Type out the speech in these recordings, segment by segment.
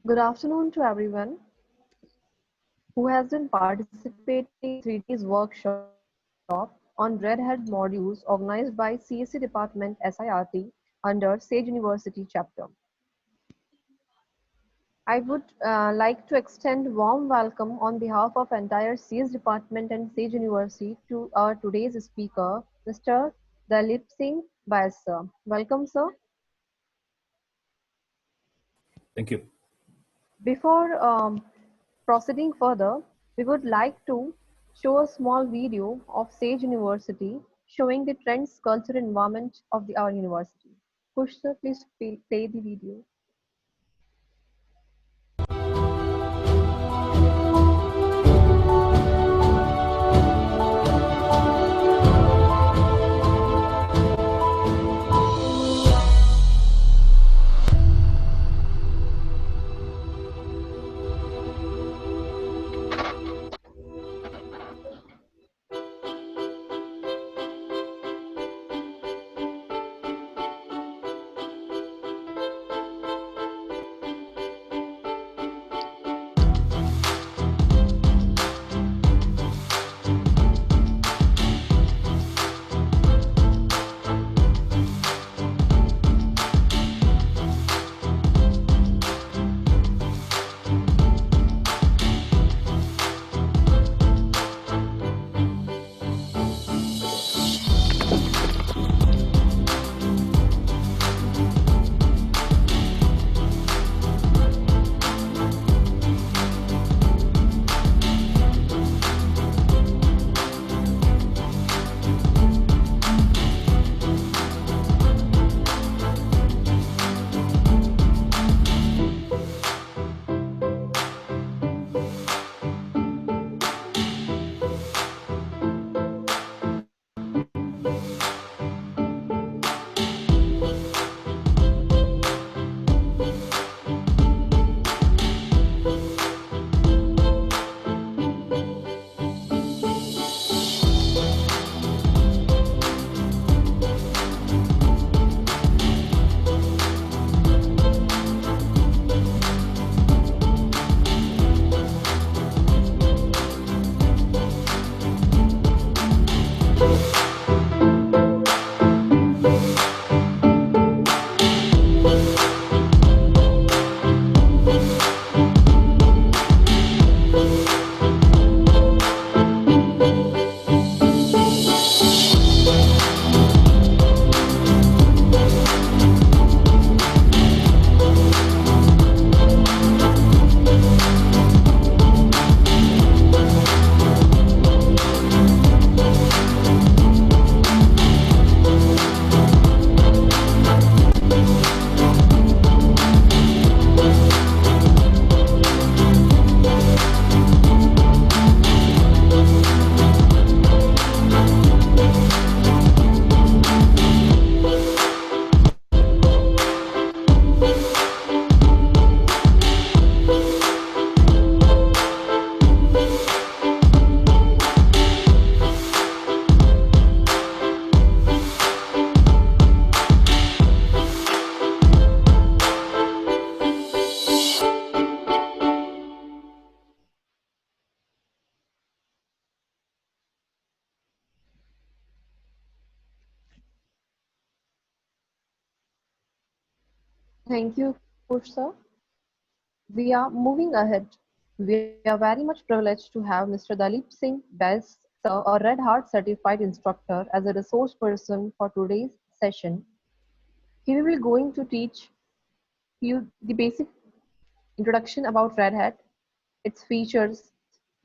Good afternoon to everyone who has been participating in 3 days workshop on Red Hat modules organized by CSE Department SIRT under Sage University chapter. I would like to extend warm welcome on behalf of entire CS Department and Sage University to our today's speaker, Mr. Dalip Singh Baez sir. Welcome, sir. Thank you. Before proceeding further, we would like to show a small video of Sage University showing the trends, culture, environment of our university. Kush sir, please play the video. Thank you, Kush sir. We are moving ahead. We are very much privileged to have Mr. Dalip Singh Baz, sir, a Red Hat certified instructor, as a resource person for today's session. He will be going to teach you the basic introduction about Red Hat, its features,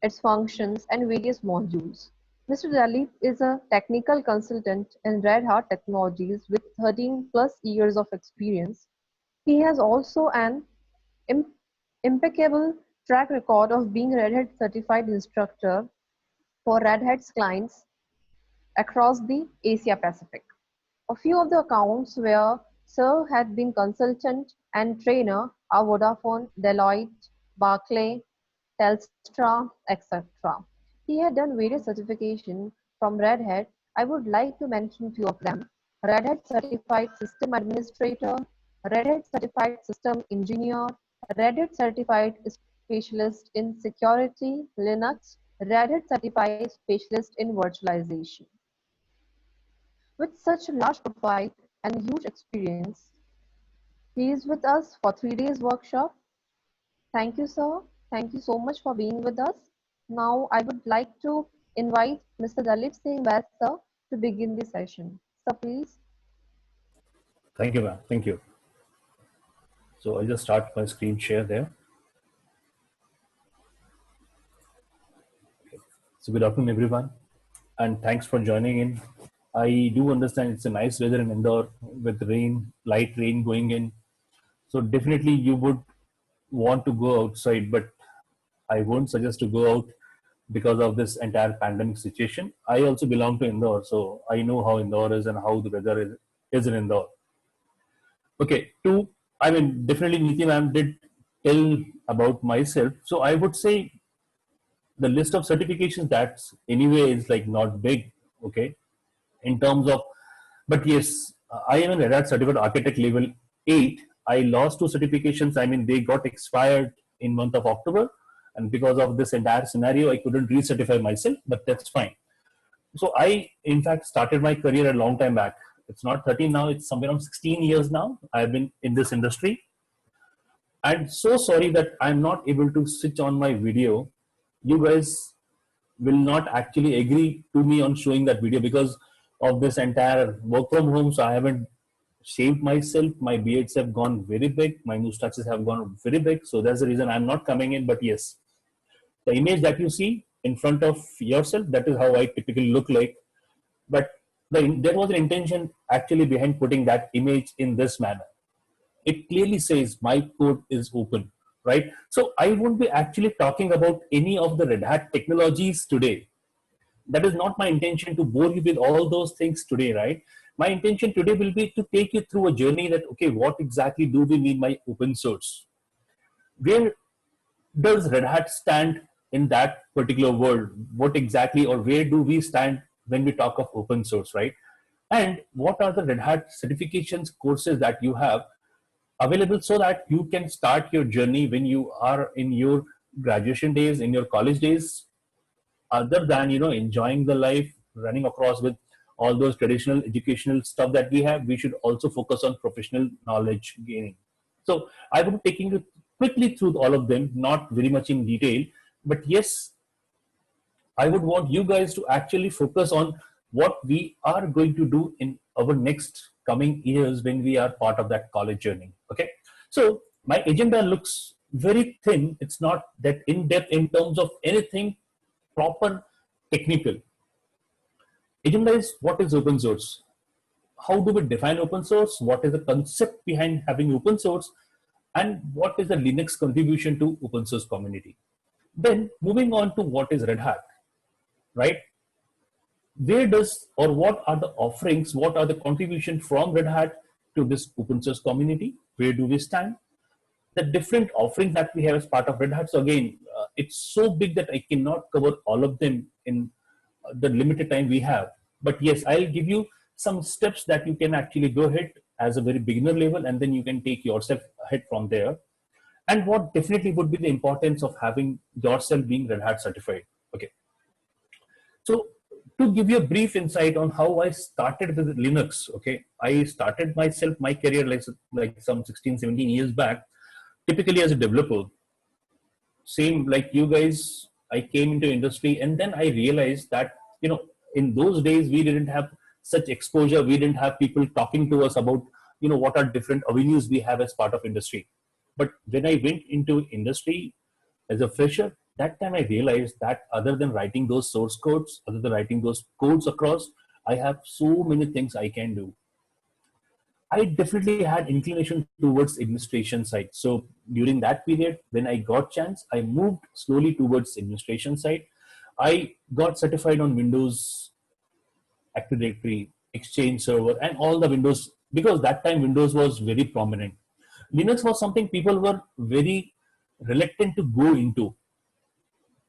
its functions, and various modules. Mr. Dalip is a technical consultant in Red Hat Technologies with 13 plus years of experience. He has also an im- impeccable track record of being Red Hat certified instructor for Red Hat's clients across the Asia Pacific. A few of the accounts where Sir had been consultant and trainer are Vodafone, Deloitte, Barclay, Telstra, etc. He had done various certifications from Red Hat. I would like to mention few of them. Red Hat Certified System Administrator, Red Hat Certified System Engineer, Red Hat Certified Specialist in Security Linux, Red Hat Certified Specialist in Virtualization. With such a large profile and huge experience, he is with us for 3 days workshop. Thank you, sir. Thank you so much for being with us. Now, I would like to invite Mr. Dalip Singh Baid, sir, to begin the session. Sir, please. Thank you, ma'am. Thank you. So I'll just start my screen share there. So good afternoon, everyone, and thanks for joining in. I do understand it's a nice weather in Indore with rain, light rain going in. So definitely you would want to go outside, but I won't suggest to go out because of this entire pandemic situation. I also belong to Indore, so I know how Indore is and how the weather is in Indore. Okay, I mean, definitely Niti ma'am did tell about myself. So I would say the list of certifications that's anyway is like not big, okay, in terms of, but yes, I am an Red Hat certified architect level 8. I lost two certifications. I mean, they got expired in month of October, and because of this entire scenario, I couldn't recertify myself, but that's fine. So I, in fact, started my career a long time back. It's not 13 now, it's somewhere around 16 years now. I've been in this industry. I'm so sorry that I'm not able to switch on my video. You guys will not actually agree to me on showing that video because of this entire work from home. So I haven't shaved myself. My beards have gone very big. My mustaches have gone very big. So that's the reason I'm not coming in. But yes, the image that you see in front of yourself, that is how I typically look like. But there was an intention actually behind putting that image in this manner. It clearly says my code is open, right? So I won't be actually talking about any of the Red Hat technologies today. That is not my intention to bore you with all those things today, right? My intention today will be to take you through a journey that, okay, what exactly do we mean by open source? Where does Red Hat stand in that particular world? What exactly, or where do we stand when we talk of open source, right? And what are the Red Hat certifications courses that you have available so that you can start your journey when you are in your graduation days, in your college days, other than enjoying the life, running across with all those traditional educational stuff that we have. We should also focus on professional knowledge gaining. So I will be taking you quickly through all of them, not very much in detail, but yes, I would want you guys to actually focus on what we are going to do in our next coming years when we are part of that college journey. Okay. So my agenda looks very thin. It's not that in depth in terms of anything proper technical. Agenda is what is open source? How do we define open source? What is the concept behind having open source? And what is the Linux contribution to open source community? Then moving on to what is Red Hat, right? Where does, or what are the offerings, what are the contribution from Red Hat to this open source community? Where do we stand? The different offerings that we have as part of Red Hat. So again, it's so big that I cannot cover all of them in the limited time we have. But yes, I'll give you some steps that you can actually go ahead as a very beginner level, and then you can take yourself ahead from there. And what definitely would be the importance of having yourself being Red Hat certified. Okay. So to give you a brief insight on how I started with Linux, okay, I started my career like some 16, 17 years back, typically as a developer. Same like you guys, I came into industry and then I realized that, in those days we didn't have such exposure. We didn't have people talking to us about, what are different avenues we have as part of industry. But when I went into industry as a fresher, that time I realized that other than writing those source codes, other than writing those codes across, I have so many things I can do. I definitely had inclination towards administration side. So during that period, when I got chance, I moved slowly towards administration side. I got certified on Windows Active Directory, Exchange Server, and all the Windows, because that time Windows was very prominent. Linux was something people were very reluctant to go into.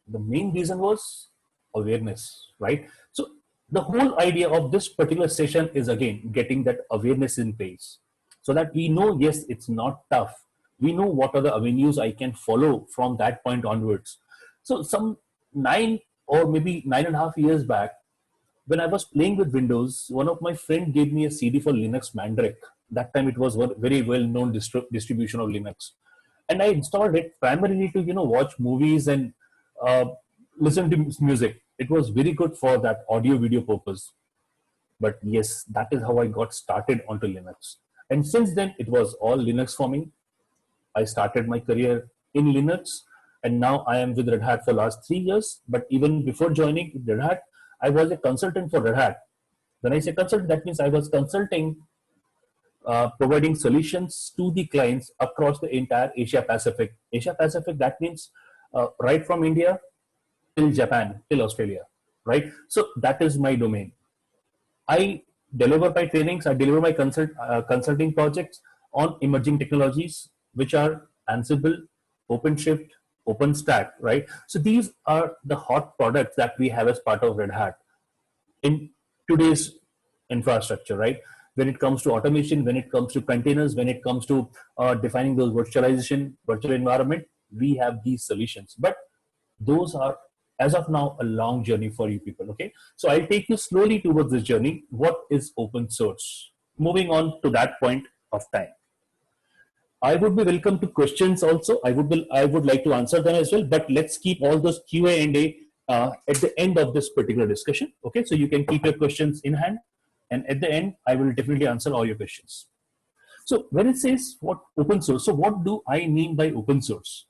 The main reason was awareness, right? So the whole idea of this particular session is again getting that awareness in place so that we know, yes, it's not tough. we know what are the avenues I can follow from that point onwards. So some 9 or maybe 9.5 years back, when I was playing with Windows, one of my friend gave me a CD for Linux Mandrake. That time it was one very well-known distribution of Linux, and I installed it primarily to watch movies and uh, listen to music. It was very good for that audio video purpose. But yes, that is how I got started onto Linux, and since then it was all Linux for me. I started my career in Linux, and now I am with Red Hat for last 3 years. But even before joining Red Hat, I was a consultant for Red Hat. When I say consultant, that means I was consulting, providing solutions to the clients across the entire Asia Pacific. Asia Pacific, that means right from India till Japan, till Australia, right? So that is my domain. I deliver my trainings, I deliver my consulting projects on emerging technologies, which are Ansible, OpenShift, OpenStack, right? So these are the hot products that we have as part of Red Hat in today's infrastructure, right? When it comes to automation, when it comes to containers, when it comes to defining those virtual environment, we have these solutions. But those are, as of now, a long journey for you people. Okay, so I'll take you slowly towards this journey. What is open source? Moving on to that point of time, I would be welcome to questions also. I would like to answer them as well. But let's keep all those Q&A at the end of this particular discussion. Okay, so you can keep your questions in hand, and at the end, I will definitely answer all your questions. So when it says what open source, so what do I mean by open source?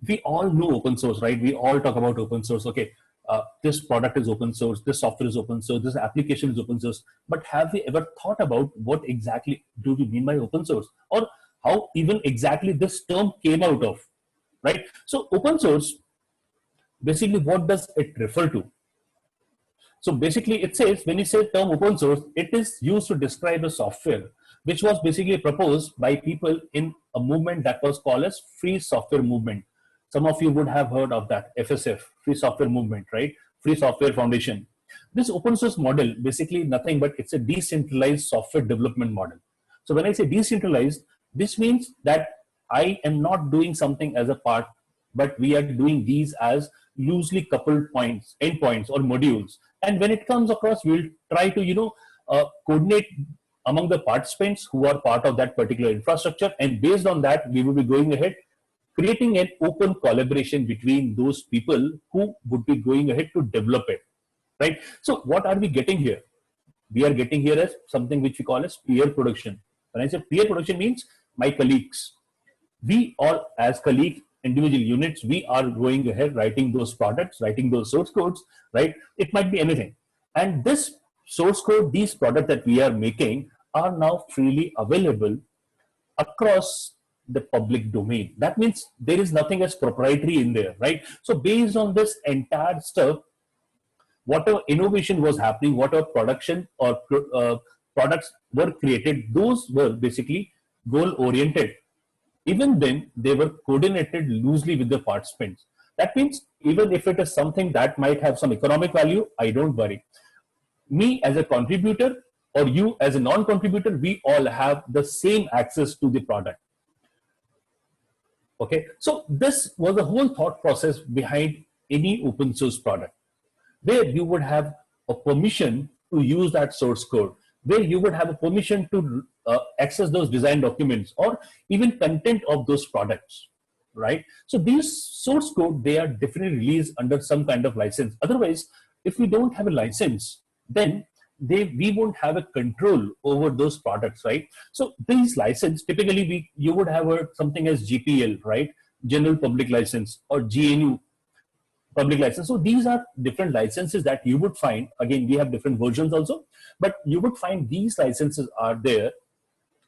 We all know open source, right? We all talk about open source. Okay, this product is open source, this software is open source, this application is open source. But have we ever thought about what exactly do we mean by open source, or how even exactly this term came out of, right? So open source, basically, what does it refer to? So basically, it says when you say term open source, it is used to describe a software which was basically proposed by people in a movement that was called as Free Software Movement. Some of you would have heard of that, FSF, Free Software Movement, right? Free Software Foundation. This open source model, basically nothing but it's a decentralized software development model. So when I say decentralized, this means that I am not doing something as a part, but we are doing these as loosely coupled points, endpoints or modules. And when it comes across, we'll try to, coordinate among the participants who are part of that particular infrastructure. And based on that, we will be going ahead, creating an open collaboration between those people who would be going ahead to develop it, right? So what are we getting here? We are getting here as something which we call as peer production. When I say peer production, means my colleagues. We all as colleagues, individual units, we are going ahead writing those products, writing those source codes, right? It might be anything. And this source code, these products that we are making are now freely available across the public domain. That means there is nothing as proprietary in there, right? So based on this entire stuff, whatever innovation was happening, whatever production or products were created, those were basically goal oriented. Even then, they were coordinated loosely with the participants. That means even if it is something that might have some economic value, I don't worry. Me as a contributor or you as a non-contributor, we all have the same access to the product. Okay, so this was the whole thought process behind any open source product, where you would have a permission to use that source code, where you would have a permission to access those design documents or even content of those products, right? So these source code, they are definitely released under some kind of license. Otherwise, if we don't have a license, then we won't have a control over those products, right? So these license, typically you would have something as GPL, right? General Public License, or GNU public license. So these are different licenses that you would find. Again, we have different versions also, but you would find these licenses are there,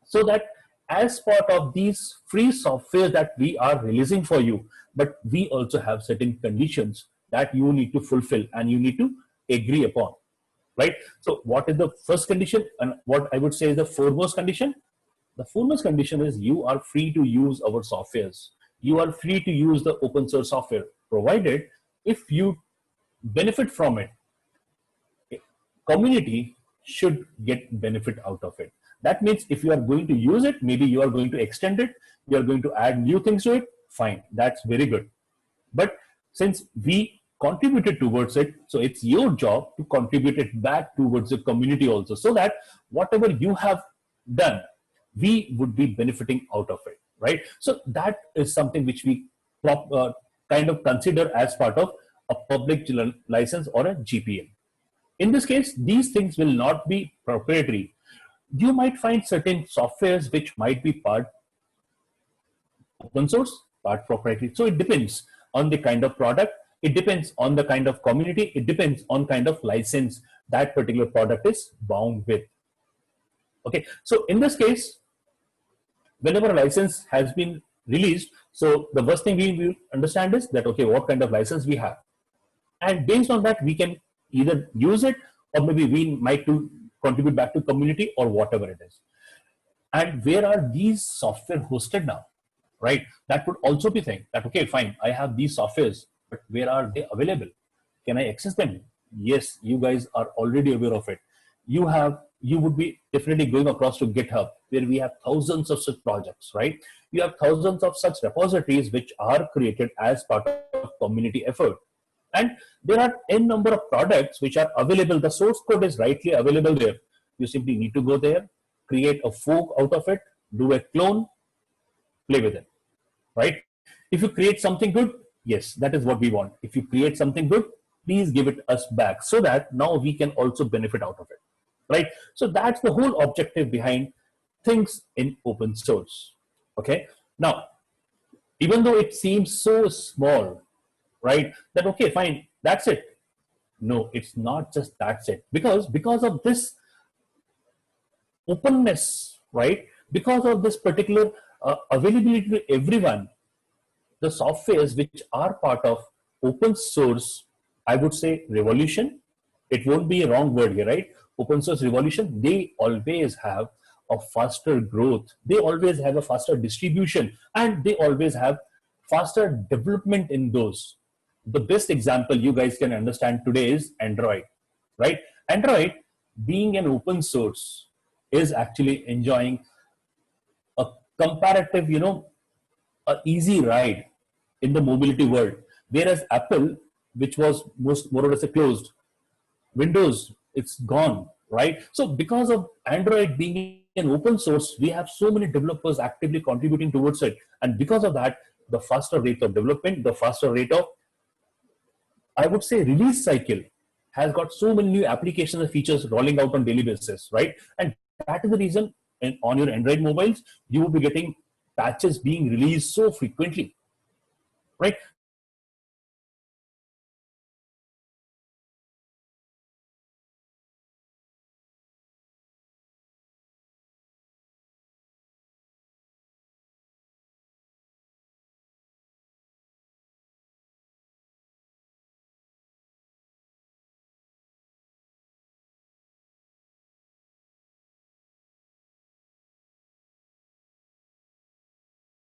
so that as part of these free software that we are releasing for you, but we also have certain conditions that you need to fulfill and you need to agree upon, right? So what is the first condition, and what I would say is the foremost condition? The foremost condition is you are free to use our softwares. You are free to use the open source software, provided if you benefit from it, community should get benefit out of it. That means if you are going to use it, maybe you are going to extend it, you are going to add new things to it, fine, that's very good. But since we contributed towards it, so it's your job to contribute it back towards the community also, so that whatever you have done, we would be benefiting out of it, right? So that is something which we kind of consider as part of a public license or a GPL. In this case, these things will not be proprietary. You might find certain softwares which might be part open source, part proprietary. So it depends on the kind of product, it depends on the kind of community, it depends on kind of license that particular product is bound with. Okay, so in this case, whenever a license has been released, so the first thing we will understand is that, okay, what kind of license we have. And based on that, we can either use it, or maybe we might to contribute back to community or whatever it is. And where are these software hosted now, right? That would also be thing that, okay, fine, I have these softwares, but where are they available? Can I access them? Yes, you guys are already aware of it. You would be definitely going across to GitHub, where we have thousands of such projects, right? You have thousands of such repositories which are created as part of community effort. And there are n number of products which are available. The source code is rightly available there. You simply need to go there, create a fork out of it, do a clone, play with it, right? If you create something good, yes, that is what we want. If you create something good, please give it us back, so that now we can also benefit out of it, right? So that's the whole objective behind things in open source. Okay, now, even though it seems so small, right, that okay, fine, that's it. No, it's not just that's it, because of this openness, right, because of this particular availability to everyone, the softwares which are part of open source, I would say revolution, it won't be a wrong word here, right? Open source revolution, they always have a faster growth, they always have a faster distribution, and they always have faster development in those. The best example you guys can understand today is Android, right? Android, being an open source, is actually enjoying a comparative, a easy ride in the mobility world. Whereas Apple, which was more or less closed, Windows, it's gone, right? So because of Android being an open source, we have so many developers actively contributing towards it. And because of that, the faster rate of development, the faster rate of, I would say, release cycle has got so many new applications and features rolling out on daily basis, right? And that is the reason on your Android mobiles, you will be getting patches being released so frequently, right?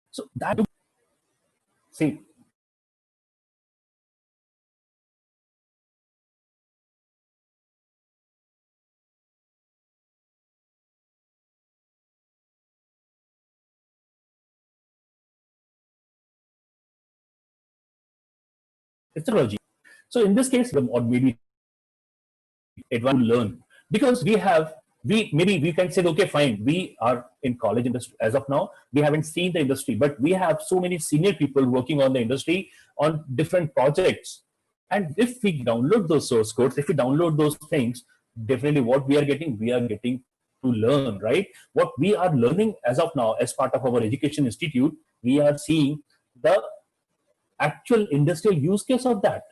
So that, see, it's technology. So in this case, or maybe advanced to learn, because we maybe we can say, okay, fine, we are in college industry as of now, we haven't seen the industry, but we have so many senior people working on the industry on different projects. And if we download those source codes, if we download those things, definitely what we are getting to learn, right? What we are learning as of now as part of our education institute, we are seeing the actual industrial use case of that.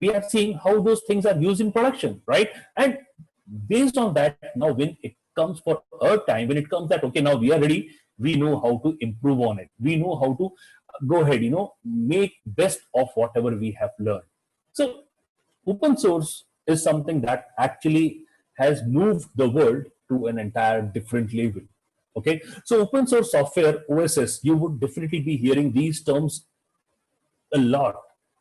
We are seeing how those things are used in production, right? And based on that, now when it comes for our time, when it comes that, okay, now we are ready, we know how to improve on it. We know how to go ahead, make best of whatever we have learned. So open source is something that actually has moved the world to an entire different level. Okay, so open source software, OSS, you would definitely be hearing these terms a lot,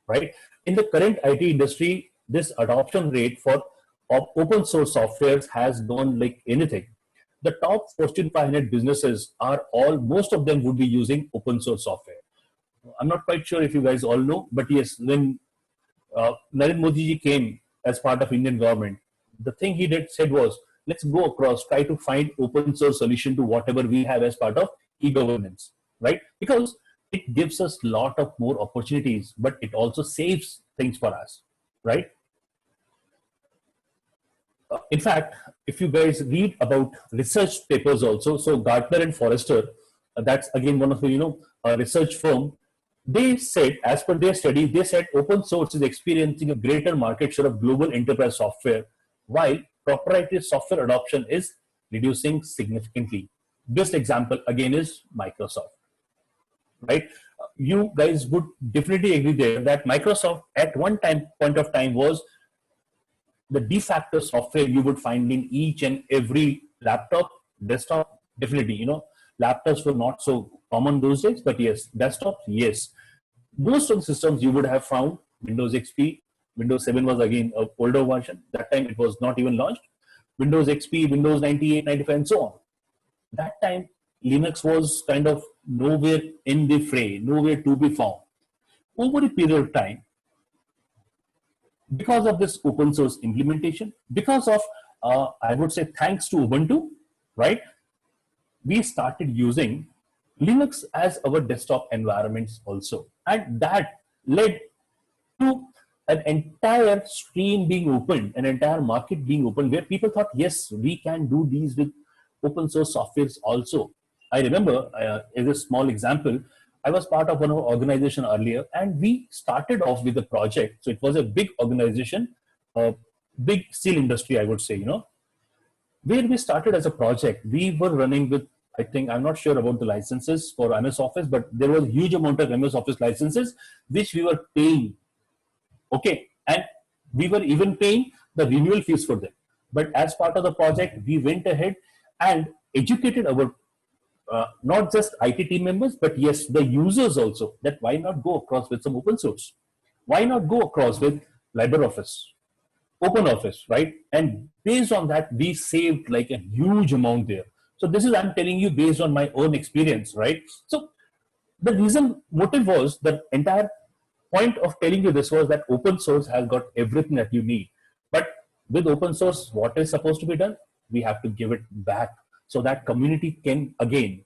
right? In the current IT industry, this adoption rate for open source softwares has gone like anything. the top Fortune 500 businesses are all, most of them would be using open source software. I'm not quite sure if you guys all know, but yes, when Narendra Modi ji came as part of Indian government, the thing he said was, let's go across, try to find open source solution to whatever we have as part of e-governance, right? Because it gives us a lot of more opportunities, but it also saves things for us, right? In fact, if you guys read about research papers also, so Gartner and Forrester, that's again one of the research firm, they said, as per their study, they said open source is experiencing a greater market share of global enterprise software, while proprietary software adoption is reducing significantly. Best example again is Microsoft, right? You guys would definitely agree there that Microsoft at one point of time was the de facto software you would find in each and every laptop, desktop. Definitely, laptops were not so common those days, but yes, desktops, yes. Most of the systems you would have found Windows XP, Windows 7 was again an older version. That time it was not even launched. Windows XP, Windows 98, 95, and so on. That time Linux was kind of nowhere in the fray, nowhere to be found. Over a period of time, because of this open source implementation, because of, I would say, thanks to Ubuntu, right, we started using Linux as our desktop environments also. And that led to an entire stream being opened, an entire market being opened, where people thought, yes, we can do these with open source softwares also. I remember, as a small example, I was part of one of our organization earlier, and we started off with a project. So it was a big organization, a big steel industry, I would say, where we started as a project. We were running with, I think, I'm not sure about the licenses for MS Office, but there was a huge amount of MS Office licenses, which we were paying. Okay. And we were even paying the renewal fees for them. But as part of the project, we went ahead and educated our not just IT team members, but yes, the users also, that why not go across with some open source? Why not go across with LibreOffice, OpenOffice, right? And based on that, we saved like a huge amount there. So this is, I'm telling you based on my own experience, right? So the reason, motive was, the entire point of telling you this was that open source has got everything that you need. But with open source, what is supposed to be done? We have to give it back so that community can again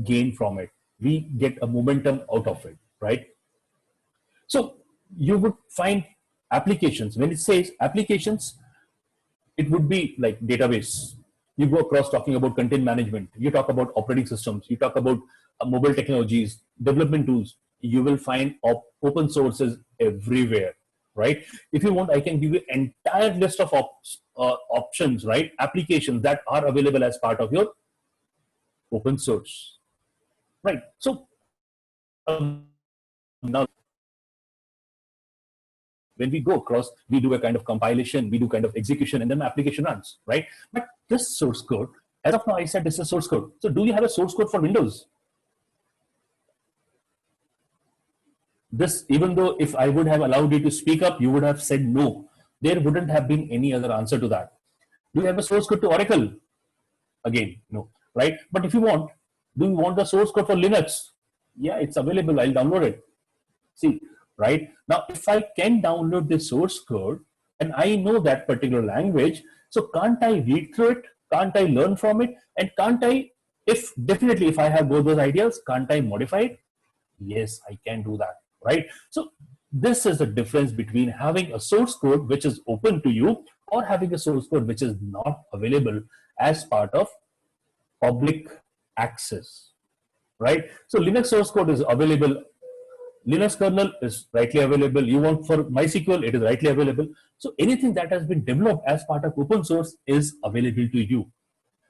gain from it. We get a momentum out of it, right? So you would find applications. When it says applications, it would be like database. You go across talking about content management. You talk about operating systems. You talk about mobile technologies, development tools. You will find open sources everywhere, right? If you want, I can give you an entire list of options, right? Applications that are available as part of your open source, right? So now, when we go across, we do a kind of compilation, we do kind of execution, and then the application runs, right? But this source code, as of now, I said this is source code. So do you have a source code for Windows? This, even though if I would have allowed you to speak up, you would have said no. There wouldn't have been any other answer to that. Do you have a source code to Oracle? Again, no, right? But if you want, do you want the source code for Linux? Yeah, it's available. I'll download it. See, right? Now, if I can download the source code and I know that particular language, so can't I read through it? Can't I learn from it? And can't I, if definitely if I have both those ideas, can't I modify it? Yes, I can do that, right? So this is the difference between having a source code which is open to you or having a source code which is not available as part of public access, right? So Linux source code is available. Linux kernel is rightly available. You want for MySQL, it is rightly available. So anything that has been developed as part of open source is available to you.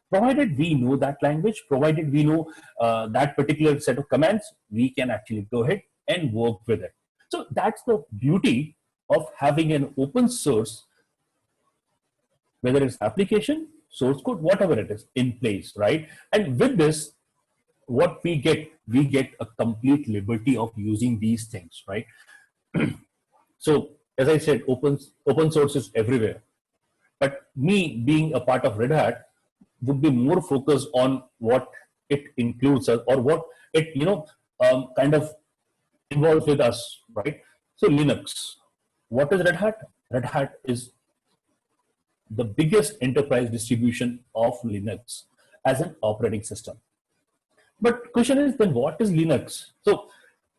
Provided we know that language, provided we know that particular set of commands, we can actually go ahead and work with it. So that's the beauty of having an open source, whether it's application, source code, whatever it is, in place, right? And with this, what we get a complete liberty of using these things, right? So as I said, open source is everywhere. But me being a part of Red Hat, would be more focused on what it includes or what it kind of involves with us, right? So Linux, what is Red Hat? Red Hat is the biggest enterprise distribution of Linux as an operating system. But question is, then what is Linux? So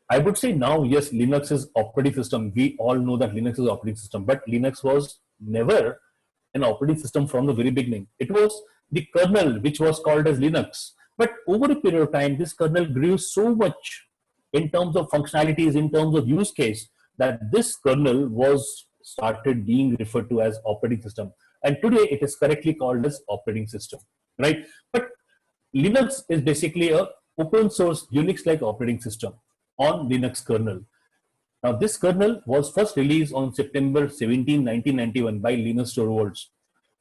I would say now, yes, Linux is operating system. We all know that Linux is operating system, but Linux was never an operating system from the very beginning. It was the kernel which was called as Linux. But over a period of time, this kernel grew so much in terms of functionalities, in terms of use case, that this kernel was started being referred to as operating system. And today it is correctly called as operating system, right? But Linux is basically a open source Unix-like operating system on Linux kernel. Now, this kernel was first released on September 17, 1991 by Linus Torvalds.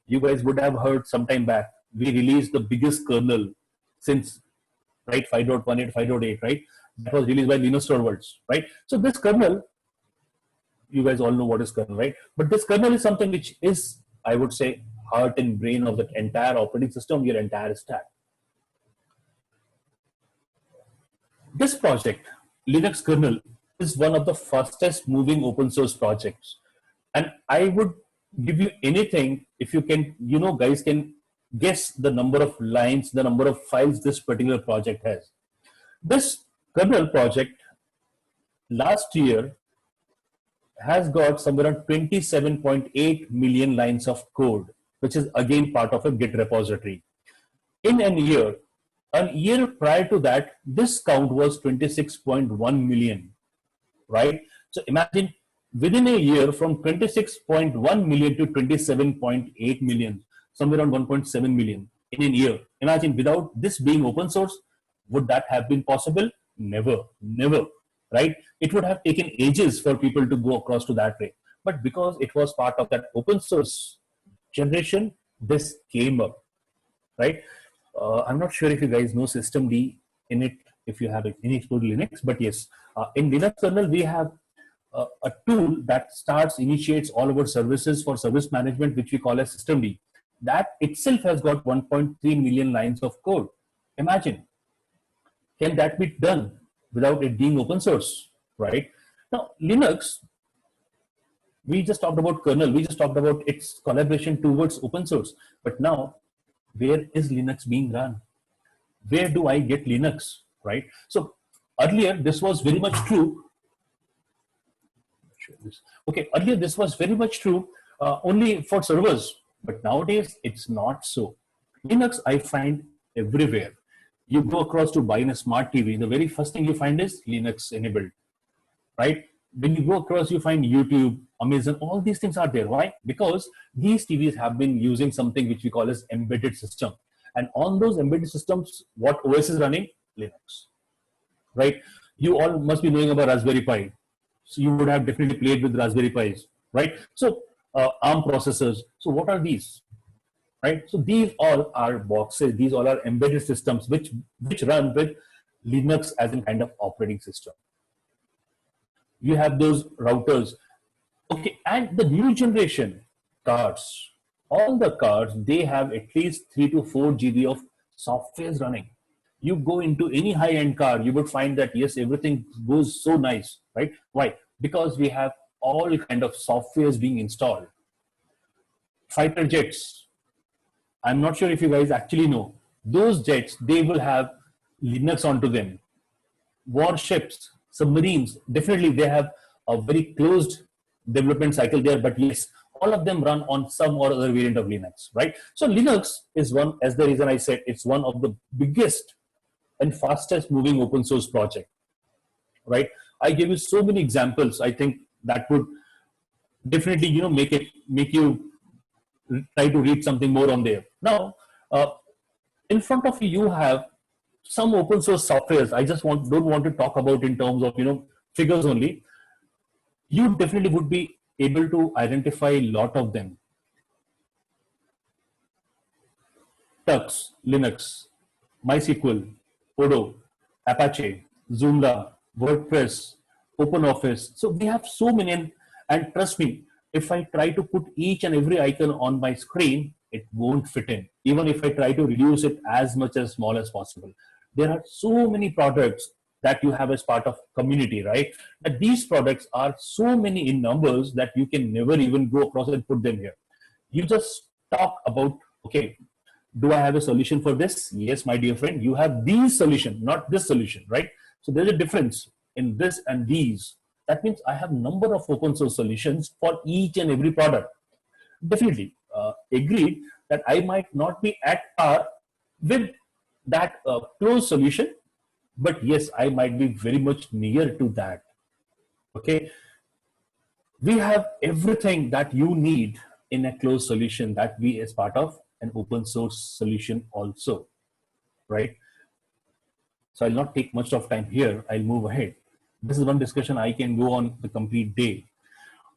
You guys would have heard sometime back, we released the biggest kernel since, right, 5.18, 5.8, right? That was released by Linus Torvalds, right? So this kernel, you guys all know what is kernel, right? But this kernel is something which is, I would say, heart and brain of the entire operating system, your entire stack. This project, Linux kernel, is one of the fastest moving open source projects. And I would give you anything if you can, guys can guess the number of lines, the number of files this particular project has. This kernel project last year has got somewhere around 27.8 million lines of code, which is again part of a Git repository. In a year prior to that, this count was 26.1 million, right? So imagine within a year from 26.1 million to 27.8 million, somewhere around 1.7 million in a year. Imagine without this being open source, would that have been possible? Never, never, right? It would have taken ages for people to go across to that way. But because it was part of that open source generation, this came up, right? I'm not sure if you guys know systemd in it, if you have any exposure to Linux, but yes, in Linux kernel, we have a tool that initiates all our services for service management, which we call as systemd. That itself has got 1.3 million lines of code. Imagine, can that be done without it being open source, right? Now, Linux, we just talked about kernel, we just talked about its collaboration towards open source, but now, where is Linux being run? Where do I get Linux, right? So earlier, this was very much true. Okay, earlier this was very much true only for servers, but nowadays it's not so. Linux I find everywhere. You go across to buying a smart TV, the very first thing you find is Linux enabled, right? When you go across, you find YouTube, Amazon, all these things are there. Why? Because these TVs have been using something which we call as embedded system. And on those embedded systems, what OS is running? Linux, right? You all must be knowing about Raspberry Pi. So you would have definitely played with Raspberry Pis, right? So ARM processors. So what are these? Right? So these all are boxes. These all are embedded systems which run with Linux as a kind of operating system. You have those routers. Okay, and the new generation cards, all the cards, they have at least 3 to 4 GB of softwares running. You go into any high-end car, you would find that yes, everything goes so nice, right? Why? Because we have all kind of softwares being installed. Fighter jets, I'm not sure if you guys actually know, those jets, they will have Linux onto them. Warships, submarines, definitely they have a very closed development cycle there, but yes, all of them run on some or other variant of Linux, right? So Linux is one, as the reason I said, it's one of the biggest and fastest moving open source project, right? I gave you so many examples. I think that would definitely, make you try to read something more on there. Now, in front of you, you have some open source softwares. I just don't want to talk about in terms of, figures only. You definitely would be able to identify a lot of them. Tux, Linux, MySQL, Odoo, Apache, Joomla, WordPress, OpenOffice. So we have so many, and trust me, if I try to put each and every icon on my screen, it won't fit in. Even if I try to reduce it as much as small as possible, there are so many products that you have as part of community, right? That these products are so many in numbers that you can never even go across and put them here. You just talk about, okay, do I have a solution for this? Yes, my dear friend, you have these solution, not this solution, right? So there's a difference in this and these. That means I have number of open source solutions for each and every product. Definitely agreed that I might not be at par with that closed solution, but yes, I might be very much near to that. Okay, we have everything that you need in a closed solution that we as part of an open source solution also, right? So I'll not take much of time here. I'll move ahead. This is one discussion I can go on the complete day.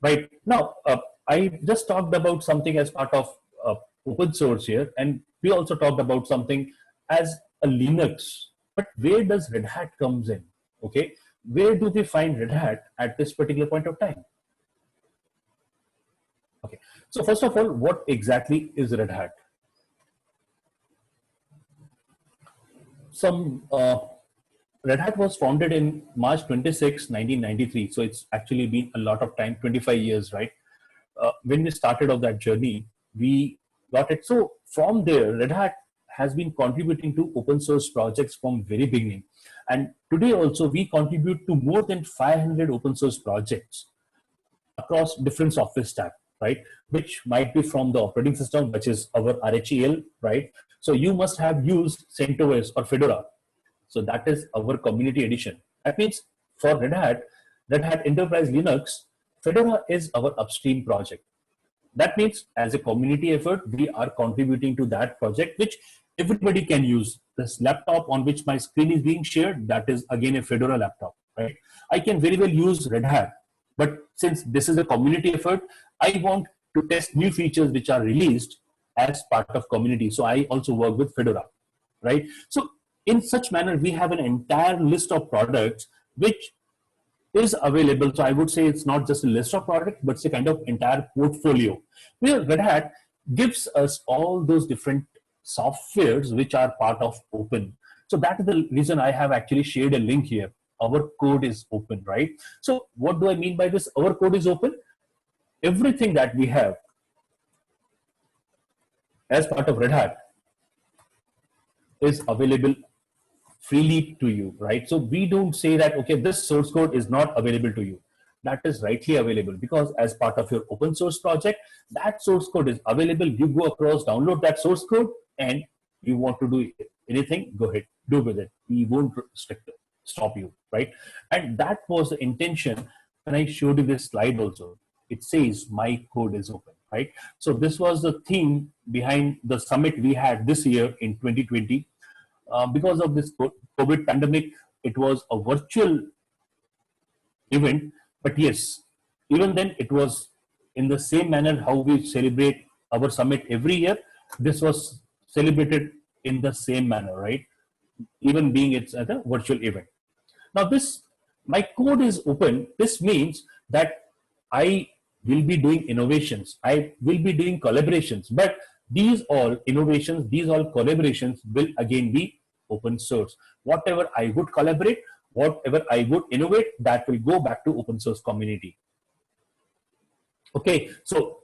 Right now, I just talked about something as part of open source here, and we also talked about something as a Linux. But where does Red Hat comes in? Okay, where do they find Red Hat at this particular point of time? Okay, so first of all, what exactly is Red Hat? Red Hat was founded in March 26, 1993. So it's actually been a lot of time, 25 years, right? When we started off that journey, we got it. So from there, Red Hat has been contributing to open source projects from very beginning. And today also we contribute to more than 500 open source projects across different software stack, right? Which might be from the operating system, which is our RHEL, right? So you must have used CentOS or Fedora. So that is our community edition. That means for Red Hat Enterprise Linux, Fedora is our upstream project. That means as a community effort, we are contributing to that project, which everybody can use. This laptop on which my screen is being shared, that is again a Fedora laptop, right? I can very well use Red Hat, but since this is a community effort, I want to test new features which are released as part of community. So I also work with Fedora, right? So in such manner, we have an entire list of products which is available. So I would say it's not just a list of products, but it's a kind of entire portfolio where Red Hat gives us all those different softwares which are part of open. So that is the reason I have actually shared a link here. Our code is open, right? So what do I mean by this? Our code is open. Everything that we have as part of Red Hat is available freely to you, right? So we don't say that, okay, this source code is not available to you. That is rightly available because as part of your open source project, that source code is available. You go across, download that source code, and you want to do anything, go ahead, do with it. We won't stop you, right? And that was the intention when I showed you this slide also. It says my code is open, right? So this was the theme behind the summit we had this year in 2020. Because of this COVID pandemic, it was a virtual event. But yes, even then it was in the same manner how we celebrate our summit every year. This was celebrated in the same manner, right? Even being it's at a virtual event. Now this, my code is open. This means that I will be doing innovations. I will be doing collaborations, but these all innovations, these all collaborations will again be open source. Whatever I would collaborate, whatever I would innovate, that will go back to open source community. Okay, so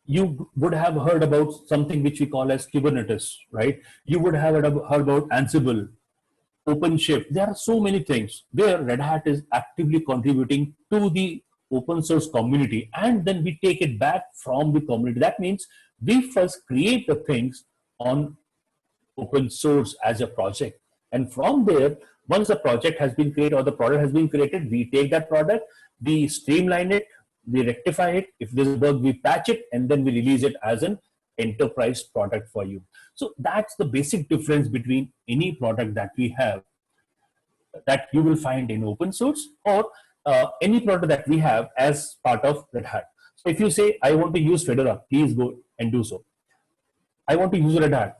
you would have heard about something which we call as Kubernetes, right? You would have heard about Ansible, OpenShift. There are so many things where Red Hat is actively contributing to the open source community, and then we take it back from the community. That means we first create the things on open source as a project, and from there, once the project has been created or the product has been created, we take that product, we streamline it, we rectify it. If this bug, we patch it, and then we release it as an enterprise product for you. So that's the basic difference between any product that we have that you will find in open source or any product that we have as part of Red Hat. So if you say, I want to use Fedora, please go and do so. I want to use Red Hat,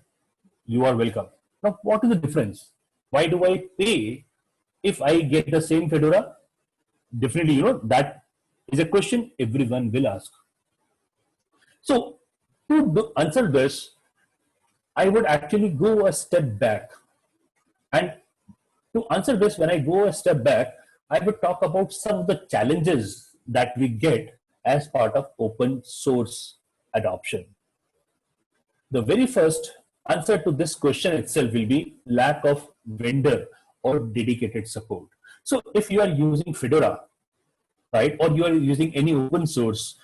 you are welcome. Now, what is the difference? Why do I pay if I get the same Fedora? Definitely, that is a question everyone will ask. So Answer this, I would actually go a step back. And to answer this, when I go a step back, I would talk about some of the challenges that we get as part of open source adoption. The very first answer to this question itself will be lack of vendor or dedicated support. So if you are using Fedora, right, or you are using any open source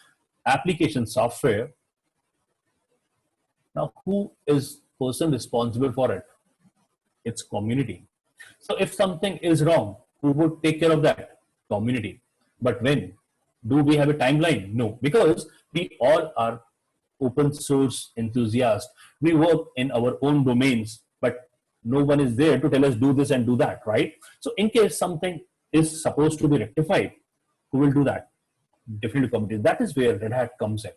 application software, now who is person responsible for it? It's community. So if something is wrong, who would take care of that? Community. But when? Do we have a timeline? No, because we all are open source enthusiasts. We work in our own domains, but no one is there to tell us do this and do that, right? So in case something is supposed to be rectified, who will do that? Definitely community. That is where Red Hat comes in.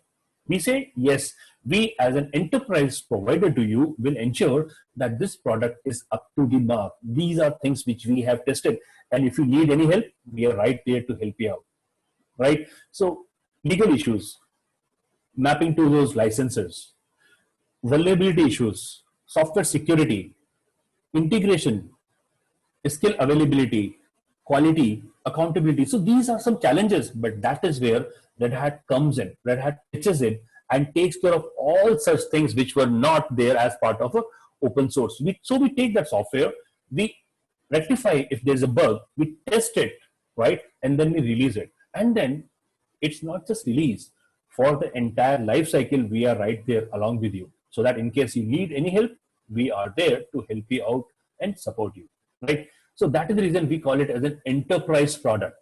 We say, yes, we as an enterprise provider to you will ensure that this product is up to the mark. These are things which we have tested. And if you need any help, we are right there to help you out, right? So legal issues, mapping to those licenses, vulnerability issues, software security, integration, skill availability, quality, accountability. So these are some challenges, but that is where Red Hat comes in. Red Hat pitches in and takes care of all such things which were not there as part of a open source. So we take that software, we rectify if there's a bug, we test it, right? And then we release it. And then it's not just release. For the entire life cycle, we are right there along with you. So that in case you need any help, we are there to help you out and support you, right? So that is the reason we call it as an enterprise product.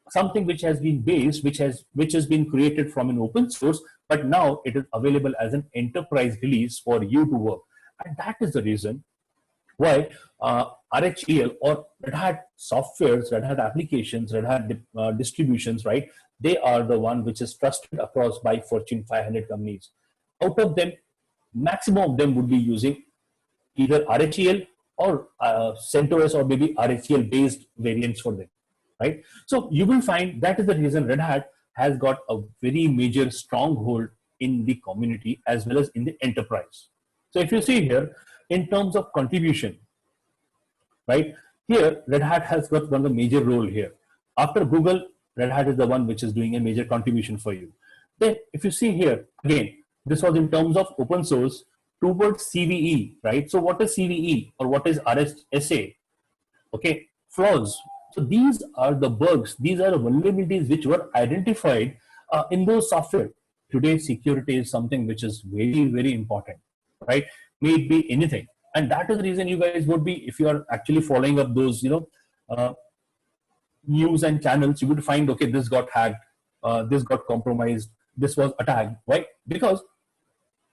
Something which has been based, which has been created from an open source, but now it is available as an enterprise release for you to work. And that is the reason why RHEL or Red Hat softwares, Red Hat applications, Red Hat distributions, right? They are the one which is trusted across by Fortune 500 companies. Out of them, maximum of them would be using either RHEL or CentOS or maybe RHEL based variants for them, right? So you will find that is the reason Red Hat has got a very major stronghold in the community as well as in the enterprise. So if you see here, in terms of contribution, right, here Red Hat has got one of the major role here. After Google, Red Hat is the one which is doing a major contribution for you. Then if you see here, again, this was in terms of open source towards CVE, right? So what is CVE or what is RSA? Okay, flaws. So these are the bugs, these are the vulnerabilities which were identified in those software. Today, security is something which is very, very important, right? May it be anything. And that is the reason you guys would be, if you are actually following up those, news and channels, you would find, okay, this got hacked, this got compromised, this was attacked. Why? Because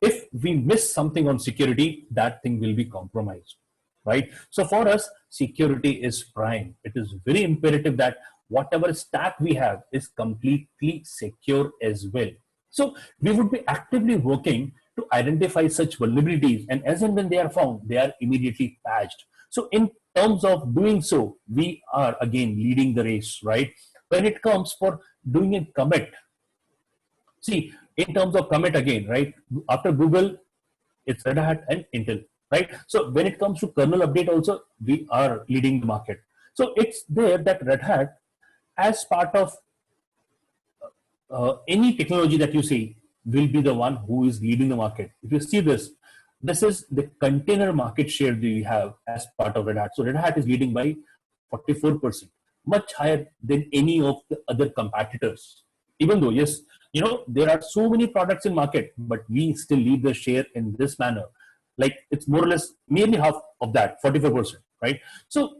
if we miss something on security, that thing will be compromised, right? So for us, security is prime. It is very imperative that whatever stack we have is completely secure as well. So we would be actively working to identify such vulnerabilities, and as and when they are found, they are immediately patched. So in terms of doing so, we are again leading the race, right? When it comes for doing a commit, see, in terms of commit again, right? After Google, it's Red Hat and Intel, right? So when it comes to kernel update also, we are leading the market. So it's there that Red Hat, as part of any technology that you see, will be the one who is leading the market. If you see this, this is the container market share that we have as part of Red Hat. So Red Hat is leading by 44%, much higher than any of the other competitors. Even though, yes, there are so many products in market, but we still lead the share in this manner. Like it's more or less nearly half of that, 44%, right? So,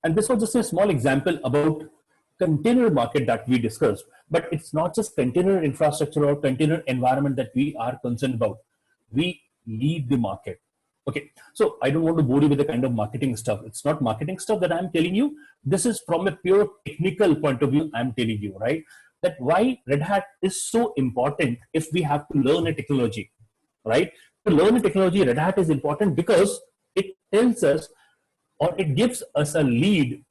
and this was just a small example about container market that we discussed, but it's not just container infrastructure or container environment that we are concerned about. We lead the market. Okay, so I don't want to bore you with the kind of marketing stuff. It's not marketing stuff that I'm telling you. This is from a pure technical point of view, I'm telling you, right? That why Red Hat is so important if we have to learn a technology, right? To learn a technology, Red Hat is important because it tells us or it gives us a lead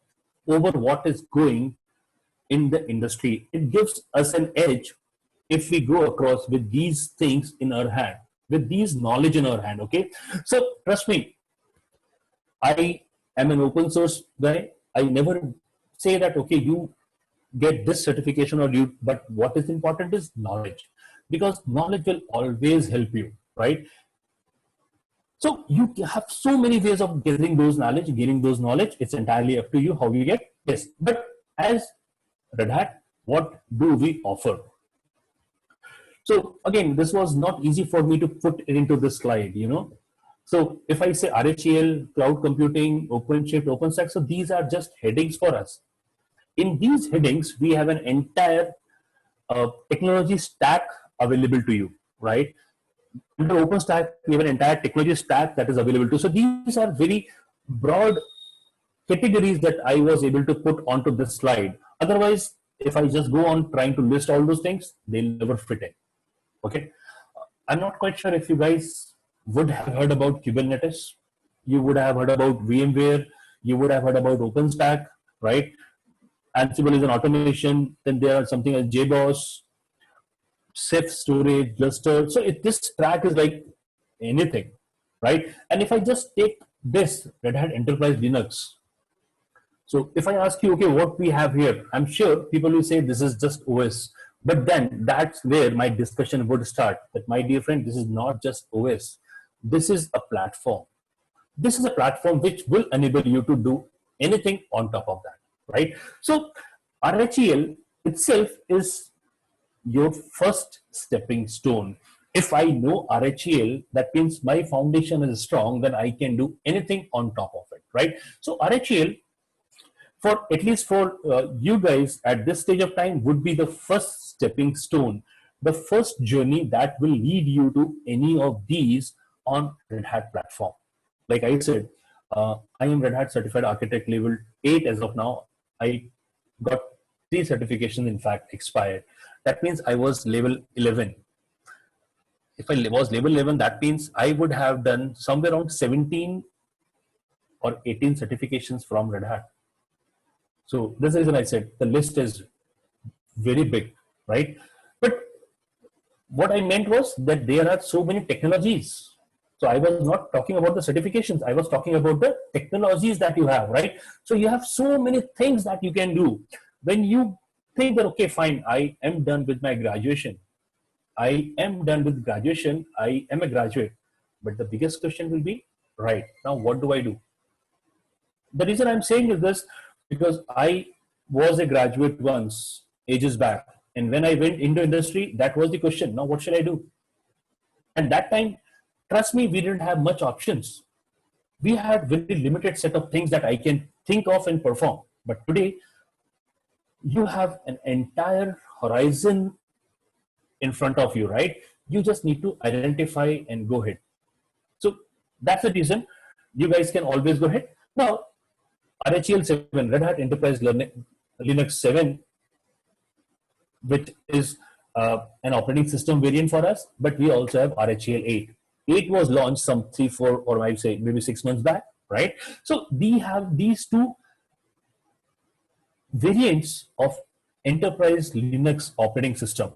over what is going in the industry. It gives us an edge if we go across with these things in our hand, with these knowledge in our hand. Okay, so trust me, I am an open source guy. I never say that okay, you get this certification or you, but what is important is knowledge, because knowledge will always help you, right? So you have so many ways of getting those knowledge, gaining those knowledge. It's entirely up to you how you get this. But as Red Hat, what do we offer? So again, this was not easy for me to put it into this slide, you know. So if I say RHEL, cloud computing, OpenShift, OpenStack, so these are just headings for us. In these headings, we have an entire technology stack available to you, right? Under OpenStack, we have an entire technology stack that is available to. So these are very broad categories that I was able to put onto this slide. Otherwise, if I just go on trying to list all those things, they'll never fit in. Okay. I'm not quite sure if you guys would have heard about Kubernetes. You would have heard about VMware. You would have heard about OpenStack, right? Ansible is an automation. Then there are something like JBoss, Ceph storage, Gluster. So if this track is like anything, right? And if I just take this Red Hat Enterprise Linux, so if I ask you, okay, what we have here, I'm sure people will say this is just OS. But then that's where my discussion would start. That, my dear friend, this is not just OS. This is a platform. This is a platform which will enable you to do anything on top of that, right? So RHEL itself is your first stepping stone. If I know RHEL, that means my foundation is strong, then I can do anything on top of it, right? So RHEL, for at least for you guys at this stage of time, would be the first stepping stone, the first journey that will lead you to any of these on Red Hat platform. Like I said, I am Red Hat certified architect level 8 as of now. I got 3 certifications, in fact, expired. That means I was level 11. If I was level 11, that means I would have done somewhere around 17 or 18 certifications from Red Hat. So this is the reason I said the list is very big, right? But what I meant was that there are so many technologies. So I was not talking about the certifications. I was talking about the technologies that you have, right? So you have so many things that you can do. When you think that, okay, fine, I am done with my graduation. I am done with graduation. I am a graduate. But the biggest question will be, right, now what do I do? The reason I'm saying is this, because I was a graduate once, ages back. And when I went into industry, that was the question. Now, what should I do? And that time, trust me, we didn't have much options. We had very limited set of things that I can think of and perform. But today, you have an entire horizon in front of you, right? You just need to identify and go ahead. So that's the reason you guys can always go ahead. Now, RHEL 7, Red Hat Enterprise Linux 7, which is an operating system variant for us, but we also have RHEL 8. 8 was launched some 3, 4, or I would say maybe 6 months back, right? So we have these two variants of Enterprise Linux operating system.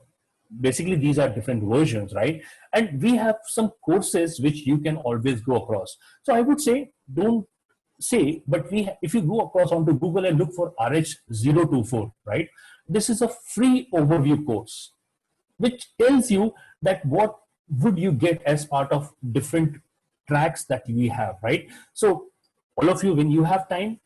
Basically, these are different versions, right? And we have some courses which you can always go across. So I would say, don't say, but if you go across onto Google and look for RH024, right? This is a free overview course, which tells you that what would you get as part of different tracks that we have, right? So all of you, when you have time,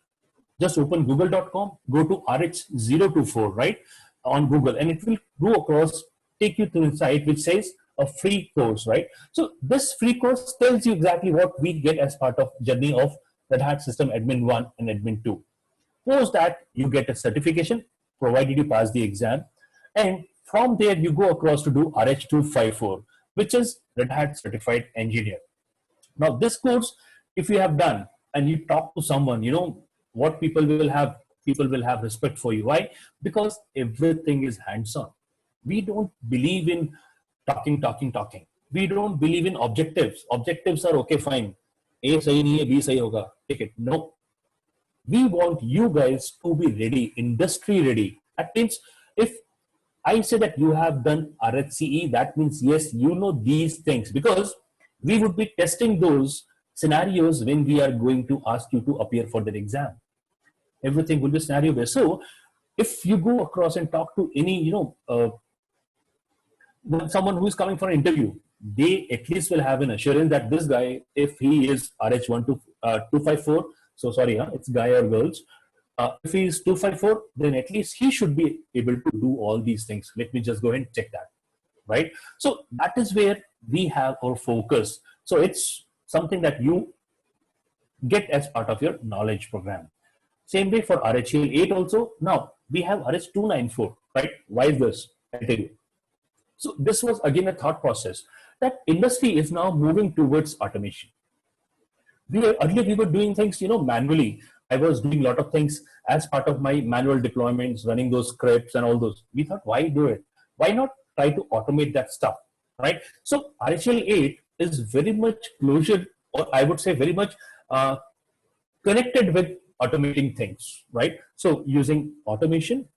just open google.com, go to RH024, right, on Google, and it will go across, take you to the site which says a free course, right? So this free course tells you exactly what we get as part of journey of Red Hat System Admin 1 and Admin 2. Post that, you get a certification, provided you pass the exam. And from there, you go across to do RH254, which is Red Hat Certified Engineer. Now, this course, if you have done and you talk to someone, you know what people will have respect for you. Why? Because everything is hands-on. We don't believe in talking. We don't believe in objectives. Objectives are okay, fine. A sahi nahi hai, B sahi hoga. Take it. No. We want you guys to be ready, industry ready. That means if I say that you have done RHCE, that means yes, you know these things, because we would be testing those scenarios when we are going to ask you to appear for the exam. Everything will be scenario based. So if you go across and talk to any, someone who is coming for an interview, they at least will have an assurance that this guy, if he is RH254, so sorry, it's guy or girls. If he is 254, then at least he should be able to do all these things. Let me just go ahead and check that, right? So that is where we have our focus. So it's something that you get as part of your knowledge program. Same way for RHEL 8 also. Now we have RH294, right? Why is this? I tell you. So this was again a thought process that industry is now moving towards automation. Earlier we were doing things, manually. I was doing a lot of things as part of my manual deployments, running those scripts and all those. We thought, why do it? Why not try to automate that stuff, right? So RHEL 8 is very much closer, or I would say very much connected with automating things, right? So using automation,